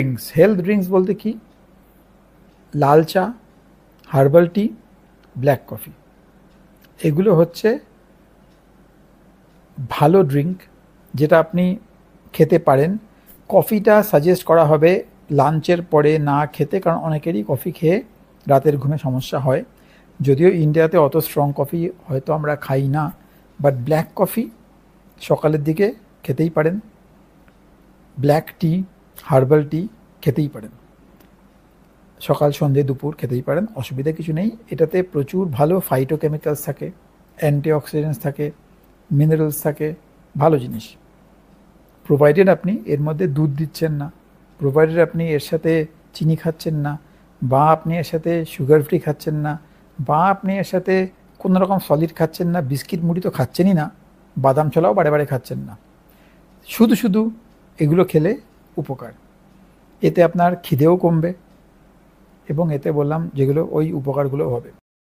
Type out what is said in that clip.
Drinks, health drinks বলতে কি? লাল চা, হার্বাল টি, ব্ল্যাক কফি, এগুলো হচ্ছে ভালো ড্রিঙ্ক যেটা আপনি খেতে পারেন। কফিটা সাজেস্ট করা হবে লাঞ্চের পরে না খেতে, কারণ অনেকেরই কফি খেয়ে রাতের ঘুমে সমস্যা হয়। যদিও ইন্ডিয়াতে অত স্ট্রং কফি হয়তো আমরা খাই না, বাট ব্ল্যাক কফি সকালের দিকে খেতেই পারেন। ব্ল্যাক টি, হার্বাল টি খেতেই পারেন, সকাল সন্ধে দুপুর খেতেই পারেন, অসুবিধা কিছু নেই। এটাতে প্রচুর ভালো ফাইটোকেমিক্যালস থাকে, অ্যান্টিঅক্সিডেন্টস থাকে, মিনারেলস থাকে, ভালো জিনিস। প্রোভাইডেড আপনি এর মধ্যে দুধ দিচ্ছেন না, প্রোভাইডেড আপনি এর সাথে চিনি খাচ্ছেন না, বা আপনি এর সাথে সুগার ফ্রি খাচ্ছেন না, বা আপনি এর সাথে কোনো রকম সলিড খাচ্ছেন না, বিস্কিট মুড়ি তো খাচ্ছেনই না, বাদাম ছোলাও বারে বারে খাচ্ছেন না, শুধু শুধু এগুলো খেলে উপকার। এতে আপনার খিদেও কমবে এবং এতে বললাম যেগুলো ওই উপকারগুলো হবে।